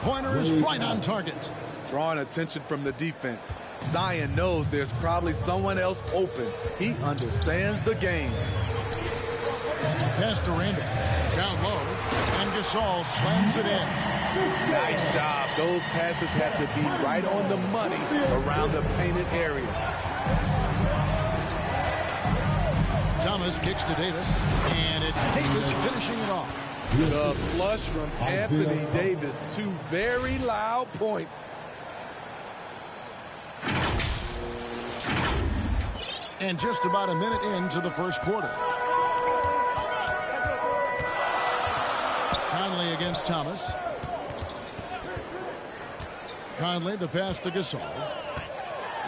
three-pointer is right on target. Drawing attention from the defense. Zion knows there's probably someone else open. He understands the game. Pass to Randall. Down low. And Gasol slams it in. Nice job. Those passes have to be right on the money around the painted area. Thomas kicks to Davis. And it's Davis finishing it off. The flush from Anthony Davis. Two very loud points. And just about a minute into the first quarter. Conley against Thomas. Conley, the pass to Gasol.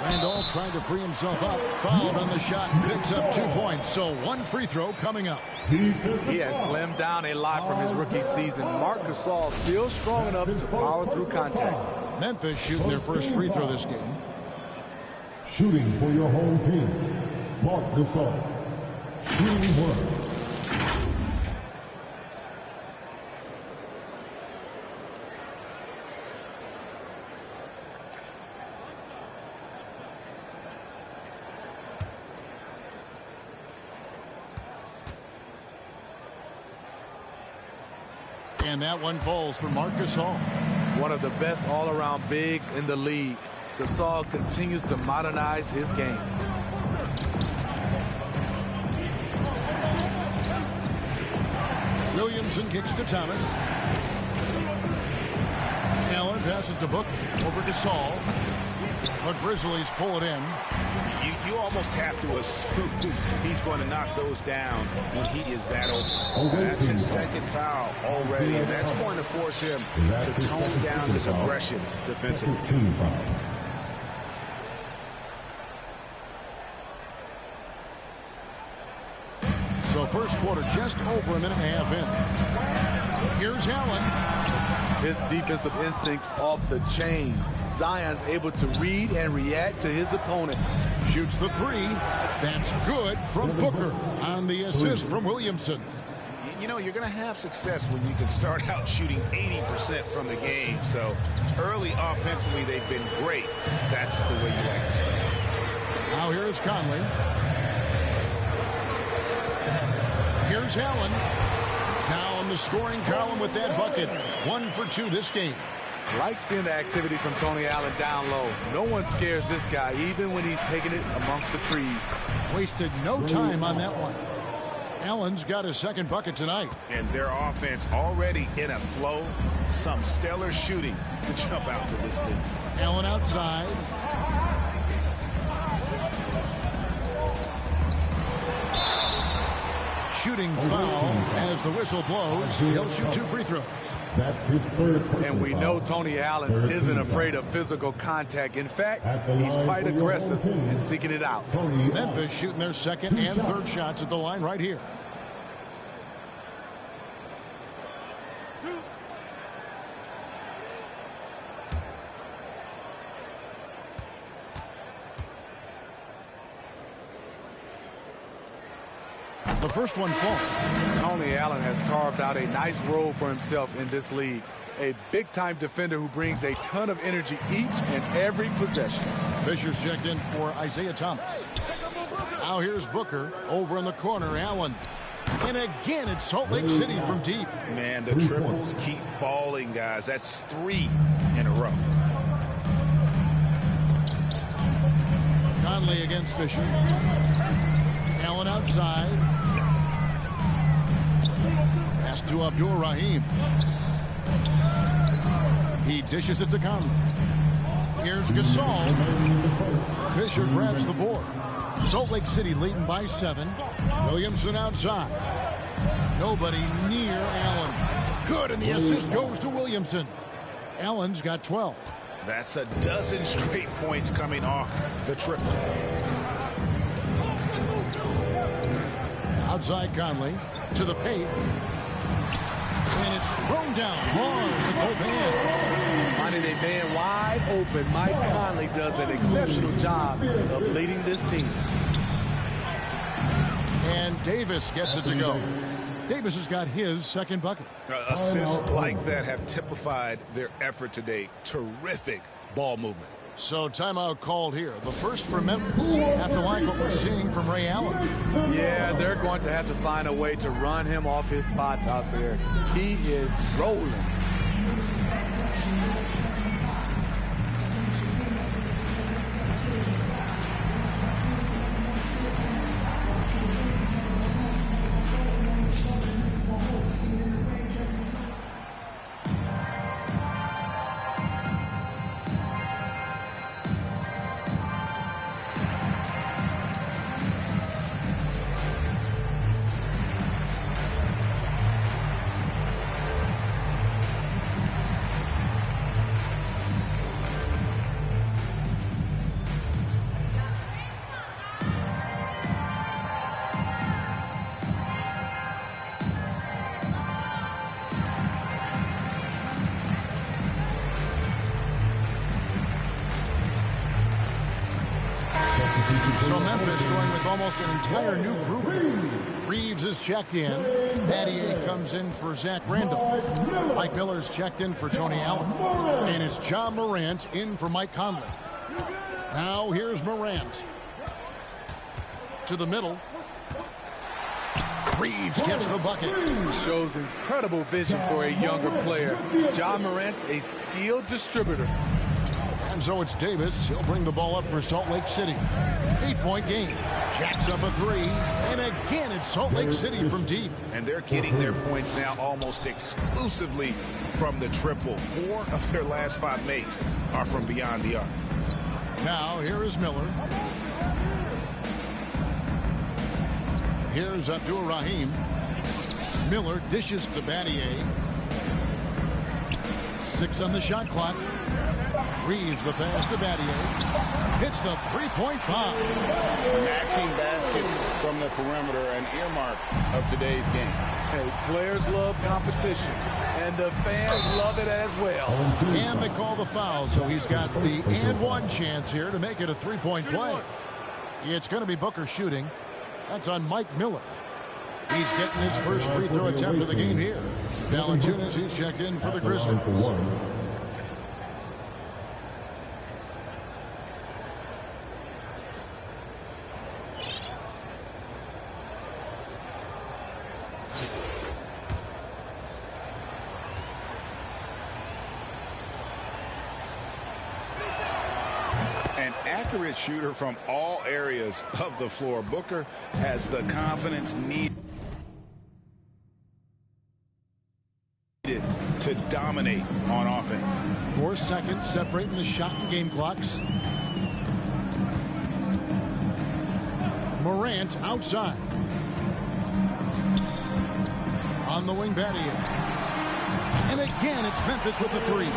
Randolph trying to free himself up. Fouled on the shot and picks up 2 points. So one free throw coming up. He has slimmed down a lot from his rookie season. Marc Gasol still strong enough to power through contact. Memphis shooting their first free throw this game. Shooting for your home team, Marc Gasol. Shooting one. And that one falls for Marc Gasol. One of the best all-around bigs in the league. Gasol continues to modernize his game. Williamson kicks to Thomas. Allen passes to Booker. Over Gasol. But Grizzlies pull it in. You almost have to assume he's going to knock those down when he is that open. That's his second foul already, and that's going to force him to tone down his aggression defensively. So first quarter just over a minute and a half in. Here's Allen. His defensive instincts off the chain. Zion's able to read and react to his opponent. Shoots the three. That's good from Booker on the assist from Williamson. You know, you're going to have success when you can start out shooting 80% from the game. So early offensively, they've been great. That's the way you like to start. Now here's Conley. Here's Allen. Now on the scoring column with that bucket. 1 for 2 this game. Like seeing the activity from Tony Allen down low. No one scares this guy, even when he's taking it amongst the trees. Wasted no time on that one. Allen's got his second bucket tonight. And their offense already in a flow. Some stellar shooting to jump out to this lead. Allen outside. Shooting foul as the whistle blows. He'll shoot 2 free throws. That's his third. And we know Tony Allen isn't afraid of physical contact. In fact, he's quite aggressive in seeking it out. Memphis shooting their second and third shots at the line right here. The first one falls. Tony Allen has carved out a nice role for himself in this league. A big-time defender who brings a ton of energy each and every possession. Fisher's checked in for Isaiah Thomas. Now here's Booker. Over in the corner, Allen. And again, it's Salt Lake City from deep. Man, the triples keep falling, guys. That's 3 in a row. Conley against Fisher. Allen outside. Pass to Abdul-Rahim. He dishes it to Conley. Here's Gasol. Fisher grabs the board. Salt Lake City leading by 7. Williamson outside. Nobody near Allen. Good, and the assist goes to Williamson. Allen's got 12. That's a dozen straight points coming off the triple. Outside Conley to the paint. And it's thrown down hard with both hands. Finding a man wide open, Mike Conley does an exceptional job of leading this team. And Davis gets it to go. Davis has got his second bucket. Assists like that have typified their effort today. Terrific ball movement. So timeout called here. The first for Memphis. Have to like what we're seeing from Ray Allen. Yeah, they're going to have to find a way to run him off his spots out there. He is rolling. So Memphis going with almost an entire new group. Reeves is checked in. Battier comes in for Zach Randolph. Mike Miller's checked in for Tony Allen. And it's John Morant in for Mike Conley. Now here's Morant. To the middle. Reeves gets the bucket. Shows incredible vision for a younger player. John Morant's a skilled distributor. And so it's Davis. He'll bring the ball up for Salt Lake City. 8-point game. Jacks up a three. And again, it's Salt Lake City from deep. And they're getting their points now almost exclusively from the triple. 4 of their last 5 makes are from beyond the arc. Now, here is Miller. Here's Abdur-Rahim. Miller dishes to Battier. 6 on the shot clock. Reeves the pass to Battier. Hits the three-point bomb. Matching baskets from the perimeter, an earmark of today's game. Hey, players love competition, and the fans love it as well. And they call the foul, so he's got the and one chance here to make it a three-point play. It's going to be Booker shooting. That's on Mike Miller. He's getting his first free throw attempt of the game here. Valanciunas, he's checked in for the Grizzlies. An accurate shooter from all areas of the floor. Booker has the confidence needed to dominate on offense. 4 seconds separating the shot and game clocks. Morant outside. On the wing, Battier. And again, it's Memphis with the three.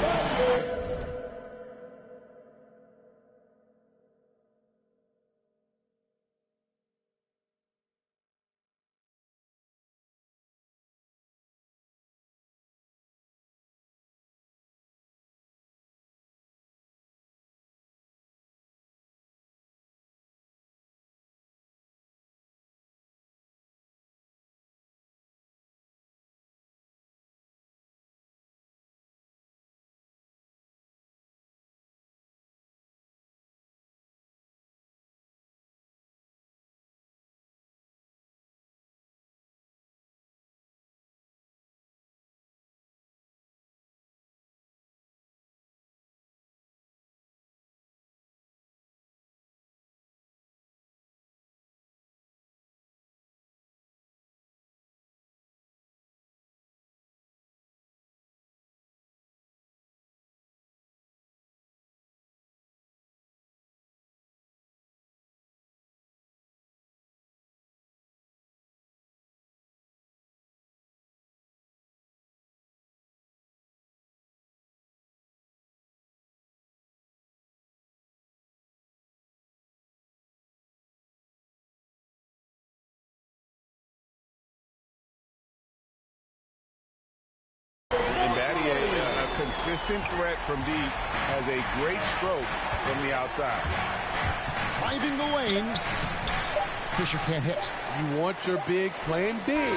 Consistent threat from deep, has a great stroke from the outside. Driving the lane. Fisher can't hit. You want your bigs playing big.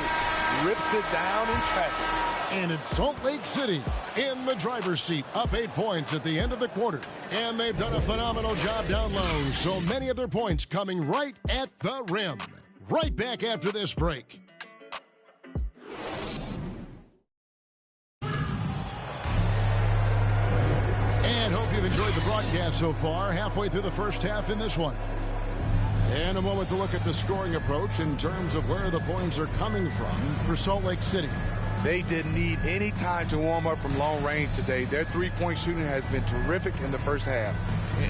rips it down in traffic. And it's Salt Lake City in the driver's seat, up 8 points at the end of the quarter. And they've done a phenomenal job down low, so many of their points coming right at the rim. Right back after this break. And hope you've enjoyed the broadcast so far, halfway through the first half in this one. And a moment to look at the scoring approach in terms of where the points are coming from for Salt Lake City. They didn't need any time to warm up from long range today. Their three-point shooting has been terrific in the first half.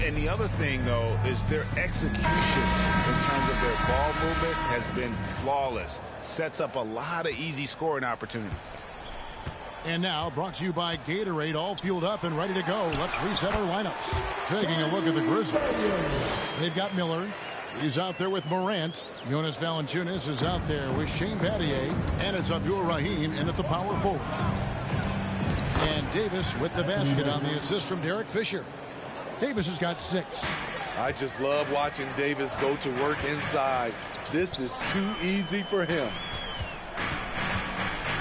And the other thing, though, is their execution in terms of their ball movement has been flawless. Sets up a lot of easy scoring opportunities. And now, brought to you by Gatorade, all fueled up and ready to go. Let's reset our lineups. Taking a look at the Grizzlies. They've got Miller. He's out there with Morant. Jonas Valanciunas is out there with Shane Battier. And it's Abdul Rahim in at the power forward. And Davis with the basket on the assist from Derek Fisher. Davis has got 6. I just love watching Davis go to work inside. This is too easy for him.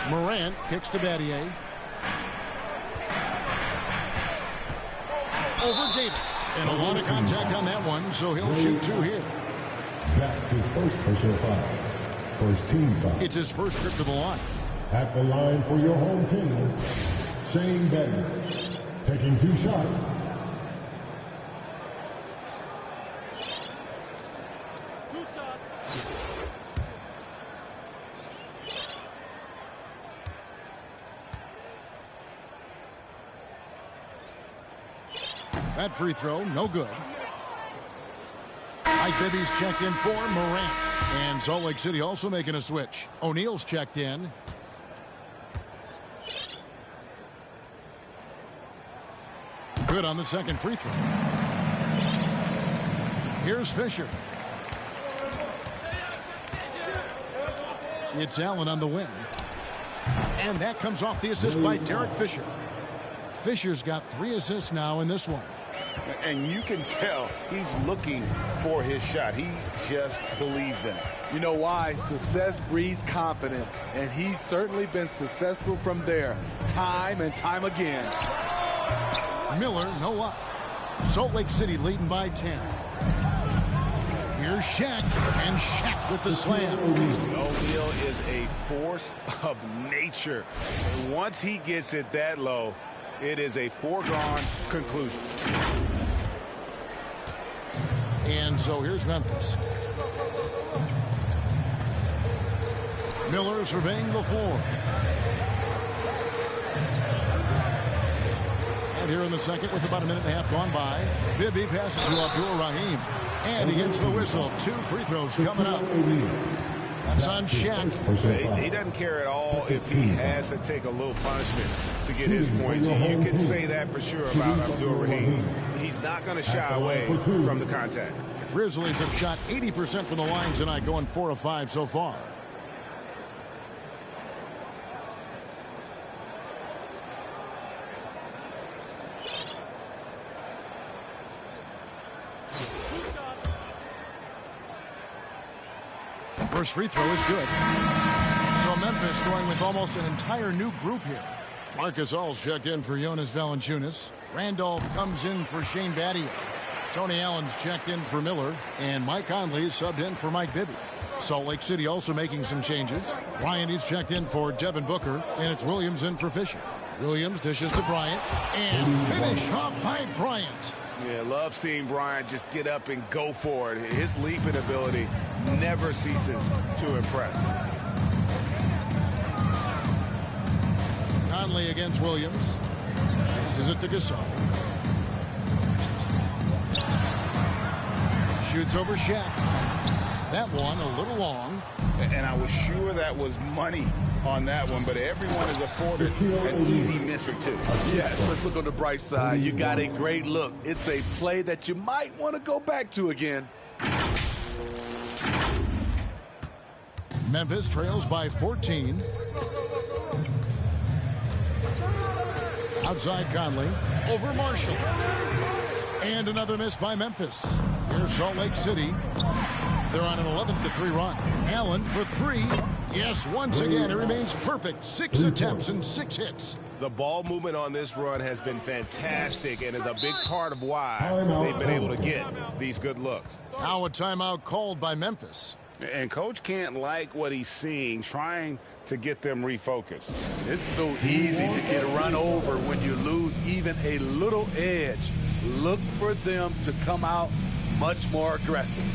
Morant kicks to Battier. Over Davis. And a lot of contact on that one, so he'll shoot 2 here. That's his first personal foul. First team foul. It's his first trip to the line. At the line for your home team, Shane Battier. Taking 2 shots. That free throw, no good. Mike Bibby's checked in for Morant. And Salt Lake City also making a switch. O'Neal's checked in. Good on the second free throw. Here's Fisher. It's Allen on the wing. And that comes off the assist by Derek Fisher. Fisher's got 3 assists now in this one. And you can tell he's looking for his shot. He just believes in it. You know why? Success breeds confidence, and he's certainly been successful from there, time and time again. Miller, no luck. Salt Lake City leading by 10. Here's Shaq, and Shaq with the slam. O'Neal is a force of nature. And once he gets it that low, it is a foregone conclusion. And so here's Memphis. Miller surveying the floor. And here in the second with about a minute and a half gone by, Bibby passes to Abdul Rahim. And he gets the whistle. 2 free throws coming up. That's on Shaq. He doesn't care at all if he has to take a little punishment to get his points. You can say that for sure about Abdul Rahim. He's not going to shy away from the contact. Grizzlies have shot 80% from the line tonight, going 4 of 5 so far. First free throw is good. So Memphis going with almost an entire new group here. Marcus All's checked in for Jonas Valanciunas. Randolph comes in for Shane Battier. Tony Allen's checked in for Miller. And Mike Conley subbed in for Mike Bibby. Salt Lake City also making some changes. Bryant is checked in for Devin Booker. And it's Williams in for Fisher. Williams dishes to Bryant. And finish off by Bryant. Yeah, love seeing Bryant just get up and go for it. His leaping ability never ceases to impress. Conley against Williams. Passes it to Gasol. Shoots over Shaq. That one a little long. And I was sure that was money on that one, but everyone is afforded an easy miss or two. Yes, let's look on the bright side. You got a great look. It's a play that you might want to go back to again. Memphis trails by 14. Outside Conley. Over Marshall. And another miss by Memphis. Here's Salt Lake City. They're on an 11-3 run. Allen for three. Yes, once again, it remains perfect. 6 attempts and 6 hits. The ball movement on this run has been fantastic and is a big part of why they've been able to get these good looks. Now a timeout called by Memphis. And Coach can't like what he's seeing, trying to get them refocused. It's so easy to get run over when you lose even a little edge. Look for them to come out much more aggressive.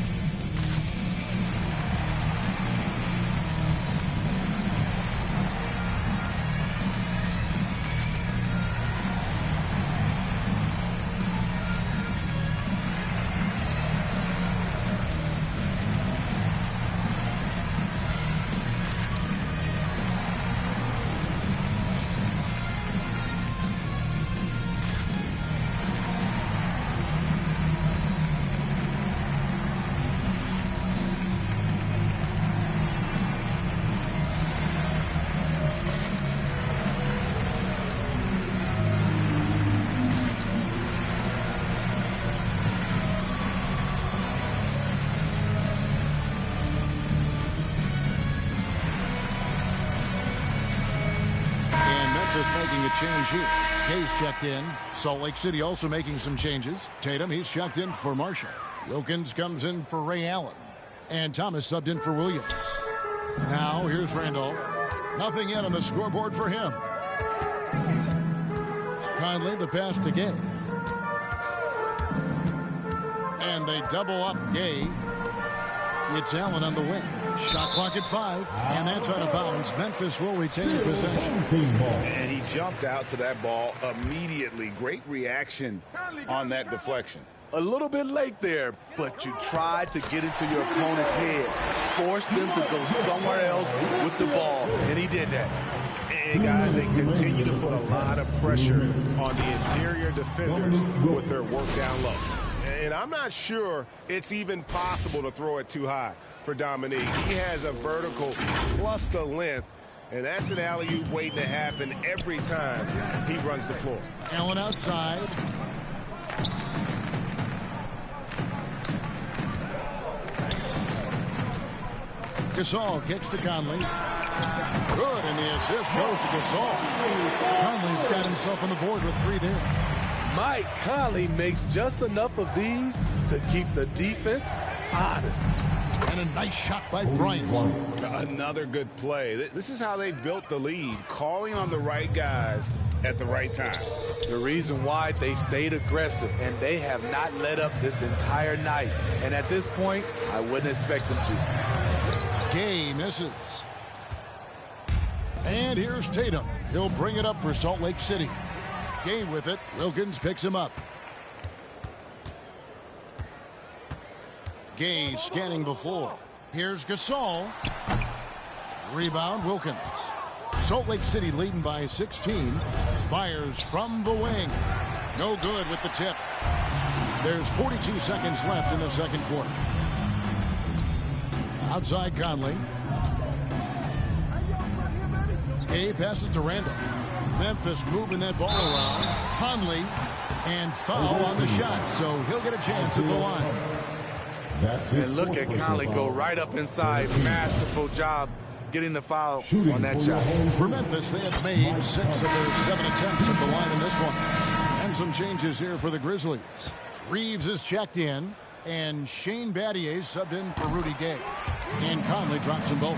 Making a change here. Hayes checked in. Salt Lake City also making some changes. Tatum, he's checked in for Marshall. Wilkins comes in for Ray Allen. And Thomas subbed in for Williams. Now, here's Randolph. Nothing yet on the scoreboard for him. Conley, the pass to Gay. And they double up Gay. It's Allen on the wing. Shot clock at 5, and that's out of bounds. Memphis will retain possession. And he jumped out to that ball immediately. Great reaction on that deflection. A little bit late there, but you tried to get into your opponent's head. Force them to go somewhere else with the ball, and he did that. And guys, they continue to put a lot of pressure on the interior defenders with their work down low. And I'm not sure it's even possible to throw it too high for Dominique. He has a vertical plus the length, and that's an alley-oop waiting to happen every time he runs the floor. Allen outside. Gasol kicks to Conley. Good, and the assist goes to Gasol. Conley's got himself on the board with 3 there. Mike Conley makes just enough of these to keep the defense honest. And a nice shot by Bryant. Another good play. This is how they built the lead, calling on the right guys at the right time. The reason why they stayed aggressive, and they have not let up this entire night. And at this point, I wouldn't expect them to. Gay misses. And here's Tatum. He'll bring it up for Salt Lake City. Gay with it. Wilkins picks him up. Gay scanning the floor. Here's Gasol. Rebound, Wilkins. Salt Lake City leading by 16. Fires from the wing. No good with the tip. There's 42 seconds left in the second quarter. Outside Conley. Gay passes to Randall. Memphis moving that ball around. Conley, and foul on the shot, so he'll get a chance at the line. And look at Conley go right up inside. Masterful job getting the foul on that shot. For Memphis, they have made 6 of their 7 attempts at the line in this one. And some changes here for the Grizzlies. Reeves is checked in, and Shane Battier subbed in for Rudy Gay. And Conley drops them both.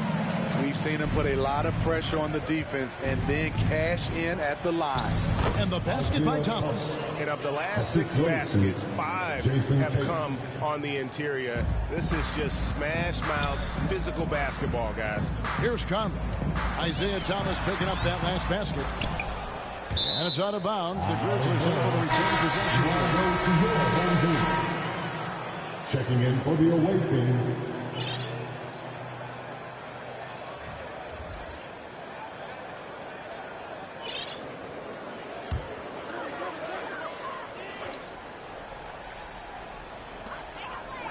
We've seen him put a lot of pressure on the defense and then cash in at the line. And the basket by Thomas. And of the last 6 baskets, 5 have come on the interior. This is just smash mouth physical basketball, guys. Here's Conley. Isaiah Thomas picking up that last basket. And it's out of bounds. The Grizzlies able to retain possession. Checking in for the away team.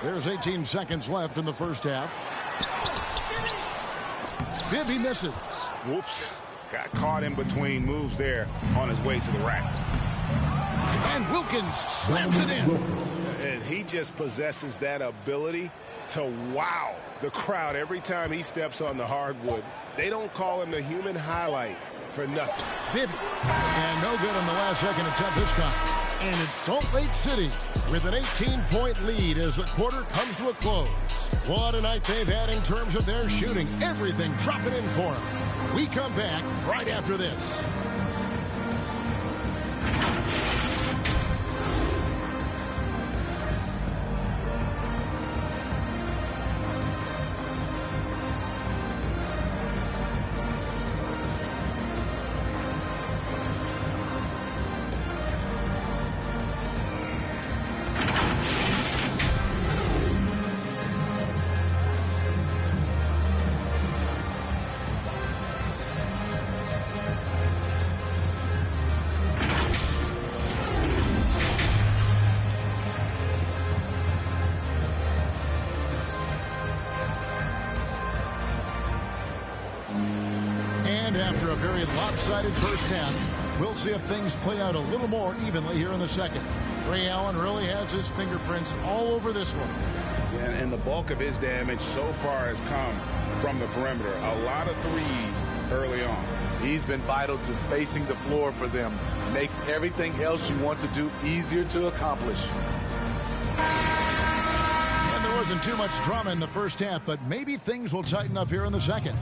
There's 18 seconds left in the first half. Bibby misses. Whoops. Got caught in between moves there on his way to the rack. And Wilkins slams it in. And he just possesses that ability to wow the crowd every time he steps on the hardwood. They don't call him the human highlight for nothing. Bibby. And no good on the last second attempt this time. And it's Salt Lake City with an 18-point lead as the quarter comes to a close. What a night they've had in terms of their shooting. Everything dropping in for them. We come back right after this. After a very lopsided first half, we'll see if things play out a little more evenly here in the second. Ray Allen really has his fingerprints all over this one. Yeah, and the bulk of his damage so far has come from the perimeter. A lot of threes early on. He's been vital to spacing the floor for them. Makes everything else you want to do easier to accomplish. And there wasn't too much drama in the first half, but maybe things will tighten up here in the second.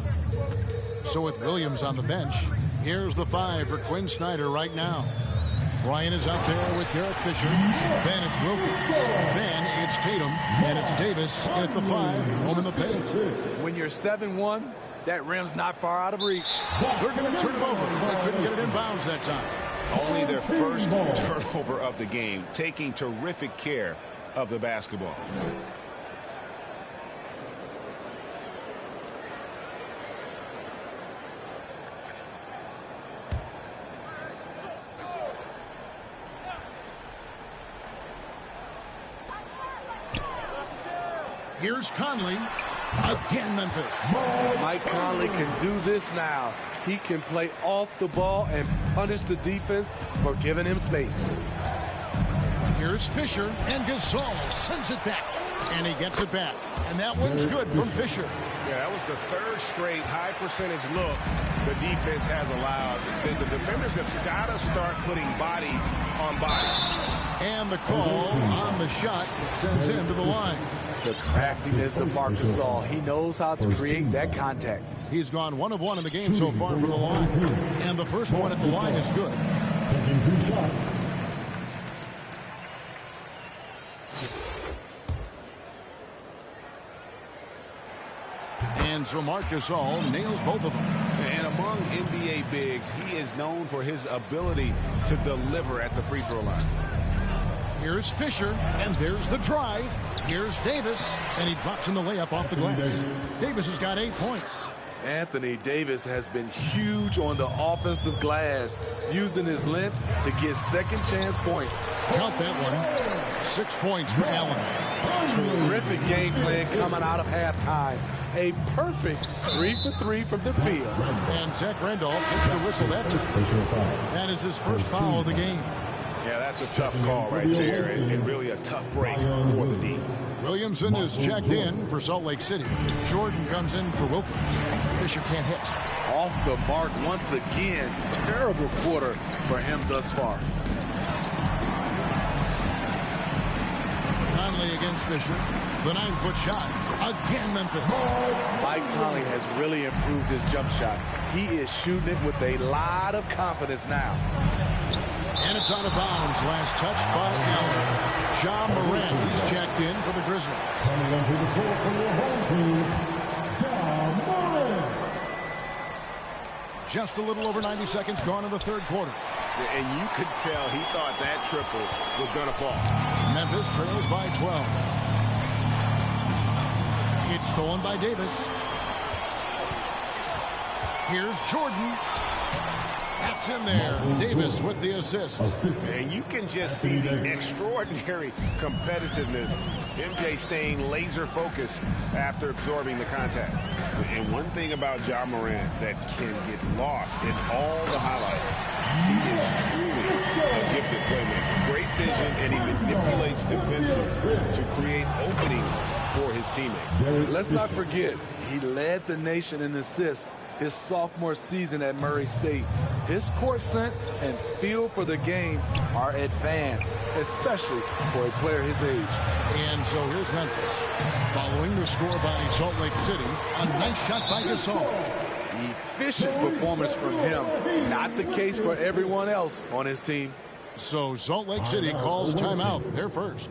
So with Williams on the bench, here's the 5 for Quinn Snyder right now. Ryan is out there with Derek Fisher. Then it's Wilkins. Then it's Tatum. And it's Davis at the 5, home in the paint. When you're 7-1, that rim's not far out of reach. They're going to turn it over. They couldn't get it in bounds that time. Only their first turnover of the game, taking terrific care of the basketball. Here's Conley. Again, Memphis. Mike Conley can do this now. He can play off the ball and punish the defense for giving him space. Here's Fisher, and Gasol sends it back. And he gets it back. And that one's good from Fisher. Yeah, that was the third straight high-percentage look the defense has allowed. The defenders have got to start putting bodies on bodies. And the call on the shot sends him to the line. The craftiness of Marc Gasol. He knows how to create that contact. He's gone 1 of 1 in the game so far from the line. And the first one at the line is good. Taking 2 shots. And so Marc Gasol nails both of them. And among NBA bigs, he is known for his ability to deliver at the free throw line. Here's Fisher, and there's the drive. Here's Davis, and he drops in the layup off the glass. Davis has got 8 points. Anthony Davis has been huge on the offensive glass, using his length to get second chance points. Count that one. 6 points for Allen. Terrific game plan coming out of halftime. A perfect 3 for 3 from the field. And Zach Randolph gets the whistle that time. That is his first foul of the game. Yeah, that's a tough call right there, and really a tough break for the D. Williamson is checked in for Salt Lake City. Jordan comes in for Wilkins. Fisher can't hit. Off the mark once again. Terrible quarter for him thus far. Conley against Fisher. The 9-foot shot. Again, Memphis. Mike Conley has really improved his jump shot. He is shooting it with a lot of confidence now. And it's out of bounds. Last touch by Allen. Ja Morant is checked in for the Grizzlies. Coming onto the court for your home team, Ja Morant. Just a little over 90 seconds gone in the third quarter. And you could tell he thought that triple was going to fall. Memphis trails by 12. It's stolen by Davis. Here's Jordan. That's in there. Davis with the assist. And you can just see the extraordinary competitiveness. MJ staying laser focused after absorbing the contact. And one thing about Ja Morant that can get lost in all the highlights, he is truly a gifted playmaker. Great vision and he manipulates defenses to create openings for his teammates. Let's not forget, he led the nation in assists his sophomore season at Murray State. His court sense and feel for the game are advanced, especially for a player his age. And so here's Memphis. Following the score by Salt Lake City, a nice shot by Gasol. Efficient performance from him. Not the case for everyone else on his team. So Salt Lake City calls timeout. They're first.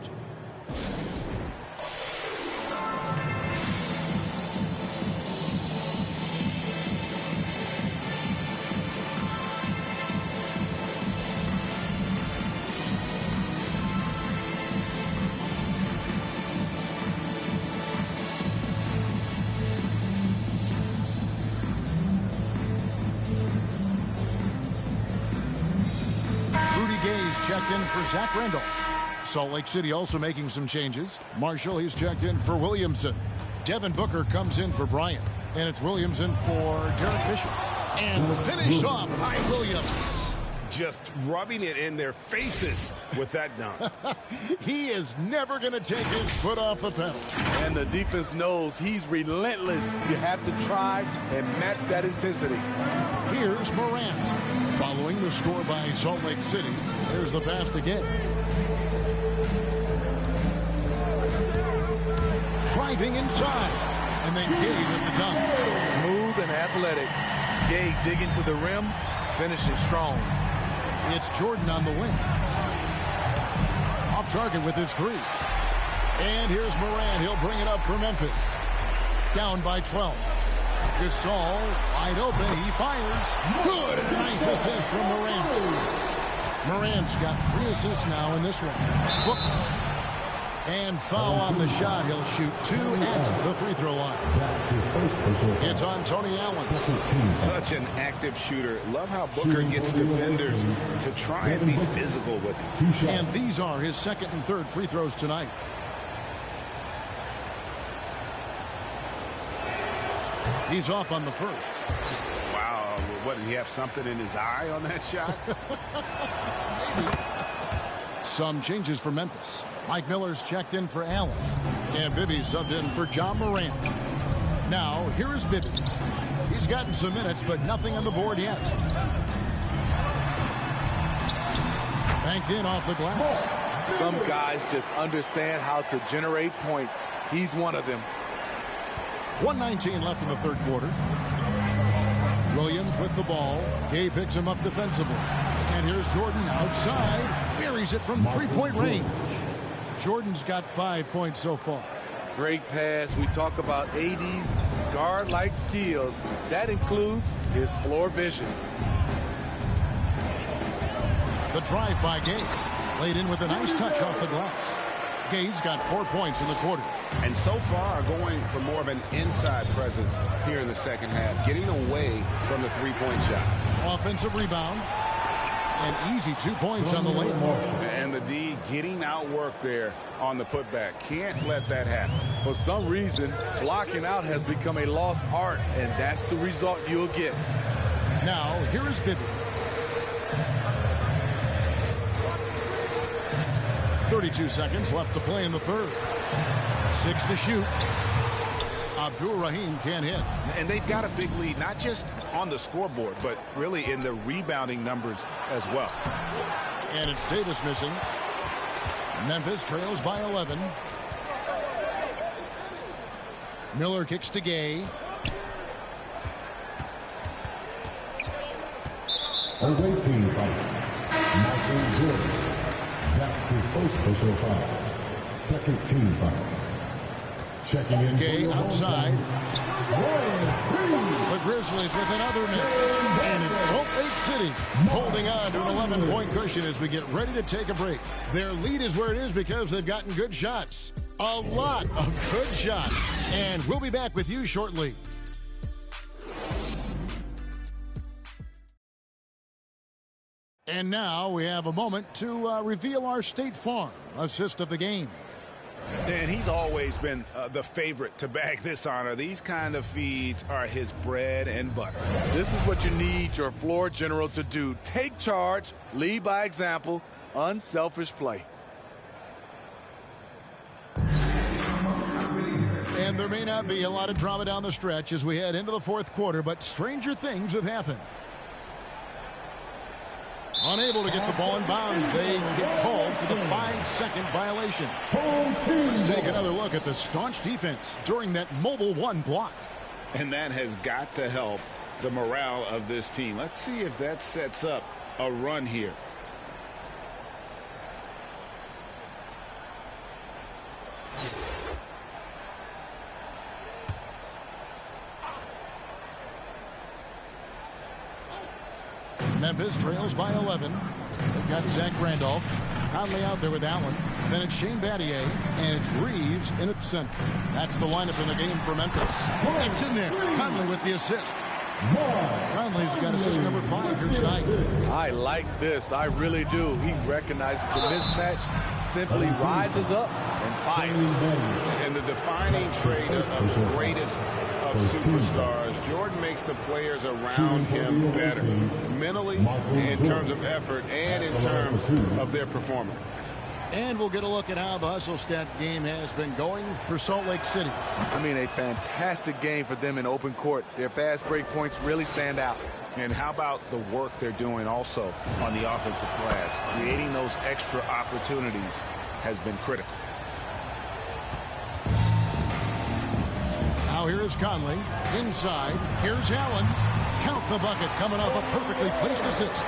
Checked in for Zach Randolph. Salt Lake City also making some changes. Marshall, he's checked in for Williamson. Devin Booker comes in for Bryant. And it's Williamson for Derek Fisher. And finished off by Williams. Just rubbing it in their faces with that dunk. He is never going to take his foot off the pedal. And the defense knows he's relentless. You have to try and match that intensity. Here's Morant. Following the score by Salt Lake City, there's the pass to Gay. Driving inside, and then Gay with the dunk. Smooth and athletic. Gay digging to the rim, finishing strong. It's Jordan on the wing. Off target with his three. And here's Morant. He'll bring it up for Memphis. Down by 12. Gasol wide open. He fires. Good. Nice assist from Morant. Morant's got 3 assists now in this one. And foul on the shot. He'll shoot 2 at the free throw line. It's on Tony Allen. Such an active shooter. Love how Booker gets defenders to try and be physical with him. And these are his second and third free throws tonight. He's off on the first. Wow. What, did he have something in his eye on that shot? Maybe. Some changes for Memphis. Mike Miller's checked in for Allen. And Bibby subbed in for John Morant. Now, here is Bibby. He's gotten some minutes, but nothing on the board yet. Banked in off the glass. Some guys just understand how to generate points. He's one of them. 1:19 left in the third quarter. Williams with the ball. Gay picks him up defensively. And here's Jordan outside. Buries it from three-point range. Jordan's got 5 points so far. Great pass. We talk about AD's guard-like skills. That includes his floor vision. The drive by Gay. Laid in with a nice touch off the glass. Gay's got 4 points in the quarter. And so far going for more of an inside presence here in the second half, getting away from the three-point shot. Offensive rebound. And easy 2 points on the lane. And the D getting outworked there on the putback. Can't let that happen. For some reason, blocking out has become a lost art, and that's the result you'll get. Now, here is Bibby. 32 seconds left to play in the third. 6 to shoot. Abdul-Rahim can't hit. And they've got a big lead, not just on the scoreboard, but really in the rebounding numbers as well. And it's Davis missing. Memphis trails by 11. Miller kicks to Gay. Away team foul. Michael Jordan. That's his first personal foul. Second team foul. Checking in. Gay outside. The Grizzlies with another miss. And it's Salt Lake City holding on to an 11-point cushion as we get ready to take a break. Their lead is where it is because they've gotten good shots. A lot of good shots. And we'll be back with you shortly. And now we have a moment to reveal our State Farm assist of the game. And he's always been the favorite to bag this honor. These kind of feeds are his bread and butter. This is what you need your floor general to do. Take charge, lead by example, unselfish play. And there may not be a lot of drama down the stretch as we head into the fourth quarter, but stranger things have happened. Unable to get the ball in bounds. They get called for the 5-second violation. Let's take another look at the staunch defense during that mobile one block. And that has got to help the morale of this team. Let's see if that sets up a run here. Memphis trails by 11. They've got Zach Randolph. Conley out there with Allen. Then it's Shane Battier, and it's Reeves in at center. That's the lineup in the game for Memphis. It's in there. Conley with the assist. Conley's got assist number 5 here tonight. I like this. I really do. He recognizes the mismatch, simply rises up and fires. And the defining trait of the greatest of superstars, Jordan makes the players around him better, mentally, in terms of effort, and in terms of their performance. And we'll get a look at how the hustle stat game has been going for Salt Lake City. I mean, a fantastic game for them in open court. Their fast break points really stand out. And how about the work they're doing also on the offensive glass? Creating those extra opportunities has been critical. Now here is Conley. Inside. Here's Allen. Count the bucket coming off a perfectly placed assist.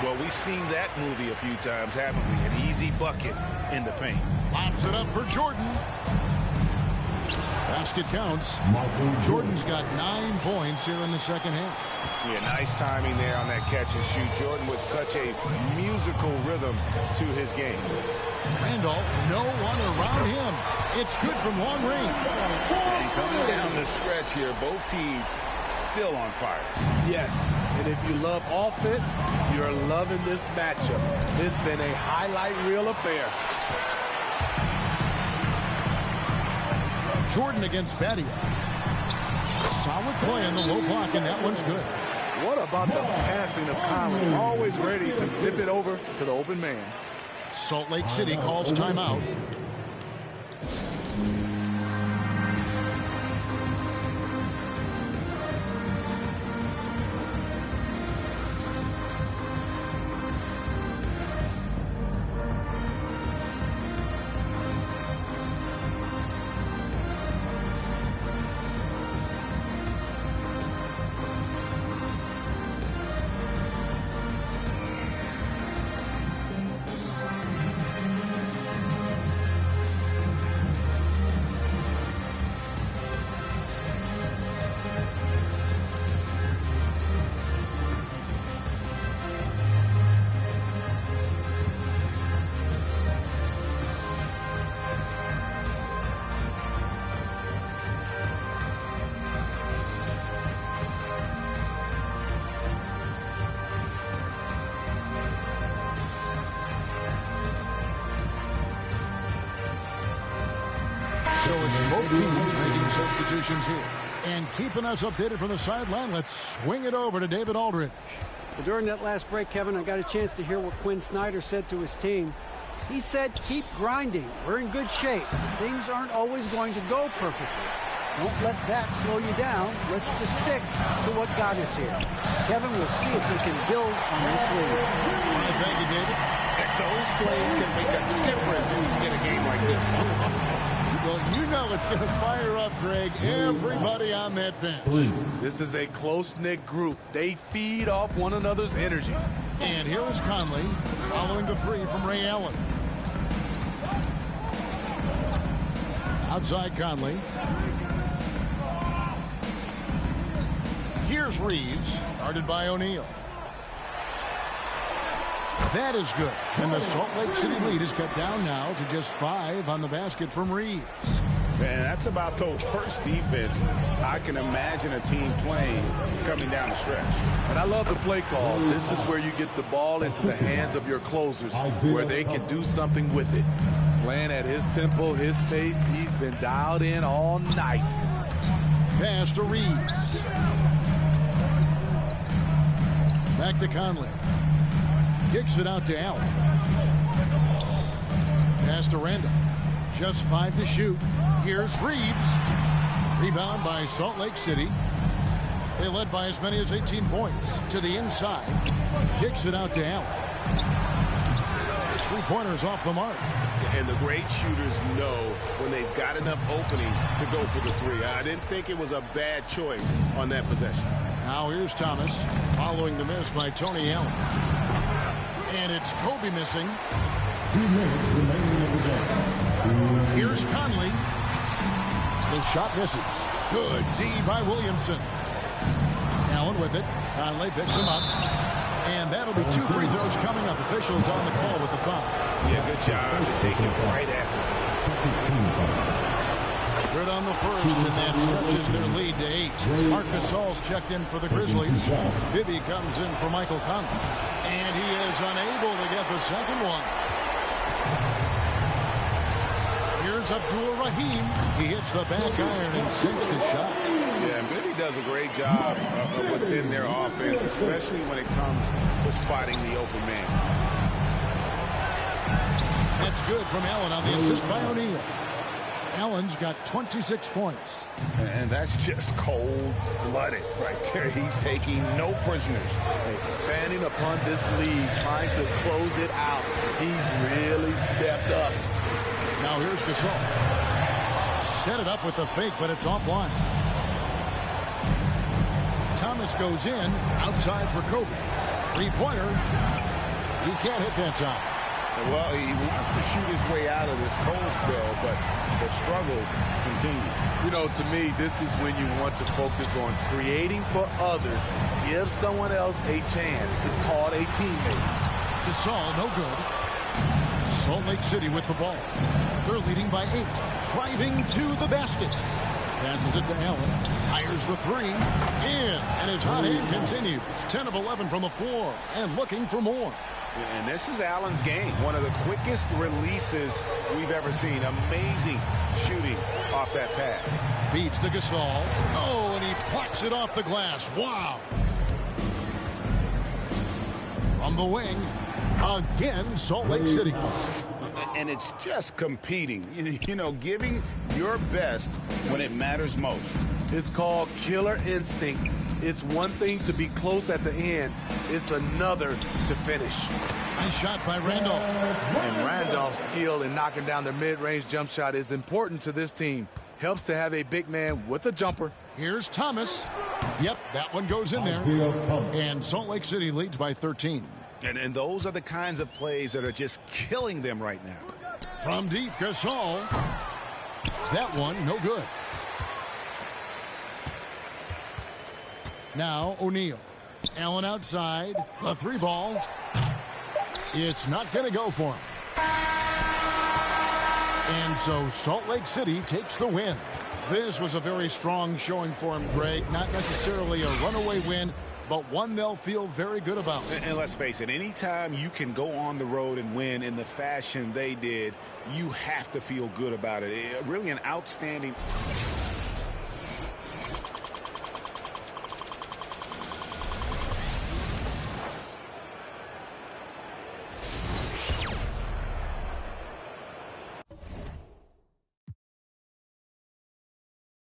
Well, we've seen that movie a few times, haven't we? An easy bucket in the paint. Pops it up for Jordan. Basket counts. Jordan's got 9 points here in the second half. Yeah, nice timing there on that catch and shoot. Jordan with such a musical rhythm to his game. Randolph, no one around him. It's good from long range. And coming down the stretch here, both teams still on fire. Yes, and if you love offense, you're loving this matchup. It's been a highlight reel affair. Jordan against Battier. Solid play on the low block, and that one's good. What about the passing of Conley? Always ready to zip it over to the open man. Salt Lake City calls timeout. So it's both teams making substitutions here. And keeping us updated from the sideline, let's swing it over to David Aldridge. Well, during that last break, Kevin, I got a chance to hear what Quinn Snyder said to his team. He said, keep grinding. We're in good shape. Things aren't always going to go perfectly. Don't let that slow you down. Let's just stick to what got us here. Kevin, we'll see if we can build on this lead. Thank you, David. Those plays can make a difference in a game like this. Well, you know it's going to fire up, Greg. Everybody on that bench. This is a close-knit group. They feed off one another's energy. And here is Conley following the three from Ray Allen. Outside Conley. Here's Reeves, guarded by O'Neal. That is good. And the Salt Lake City lead is cut down now to just 5 on the basket from Reeves. Man, that's about the worst defense I can imagine a team playing coming down the stretch. And I love the play call. This is where you get the ball into the hands of your closers, where they can do something with it. Playing at his tempo, his pace, he's been dialed in all night. Pass to Reeves. Back to Conley. Kicks it out to Allen. Pass to Randolph. Just 5 to shoot. Here's Reeves. Rebound by Salt Lake City. They led by as many as 18 points. To the inside. Kicks it out to Allen. Three-pointers off the mark. And the great shooters know when they've got enough opening to go for the three. I didn't think it was a bad choice on that possession. Now here's Thomas following the miss by Tony Allen. And it's Kobe missing. 2 minutes remaining in the game. Here's Conley. The shot misses. Good D by Williamson. Allen with it. Conley picks him up. And that'll be 2 free throws coming up. Officials on the call with the foul. Yeah, good job to take it right at them. Second team foul. Good on the first, and that stretches their lead to 8. Marc Gasol's checked in for the Grizzlies. Bibby comes in for Michael Conley. And he is unable to get the second one. Here's Abdul Rahim. He hits the back iron and sinks the shot. Yeah, and Bibby does a great job within their offense, especially when it comes to spotting the open man. That's good from Allen on the assist by O'Neal. Allen's got 26 points. And that's just cold-blooded right there. He's taking no prisoners. Expanding upon this lead, trying to close it out. He's really stepped up. Now here's Gasol. Set it up with the fake, but it's offline. Thomas goes in, outside for Kobe. Three-pointer. He can't hit that time. Well, he wants to shoot his way out of this cold spell, but the struggles continue. You know, to me, this is when you want to focus on creating for others. Give someone else a chance. It's called a teammate. Gasol, no good. Salt Lake City with the ball. They're leading by 8. Driving to the basket. Passes it to Allen. Fires the three. In. And his hot hand continues. 10 of 11 from the floor. And looking for more. And this is Allen's game. One of the quickest releases we've ever seen. Amazing shooting off that pass. Feeds to Gasol. Oh, and he plucks it off the glass. Wow. From the wing. Again, Salt Lake City. And it's just competing. You know, giving your best when it matters most. It's called killer instinct. It's one thing to be close at the end. It's another to finish. Nice shot by Randolph. And Randolph's skill in knocking down the mid-range jump shot is important to this team. Helps to have a big man with a jumper. Here's Thomas. Yep, that one goes in there. And Salt Lake City leads by 13. And those are the kinds of plays that are just killing them right now. From deep, Gasol. That one, no good. Now, O'Neal. Allen outside. The 3-ball. It's not going to go for him. And so Salt Lake City takes the win. This was a very strong showing for him, Greg. Not necessarily a runaway win, but one they'll feel very good about. And let's face it, anytime you can go on the road and win in the fashion they did, you have to feel good about it. Really an outstanding...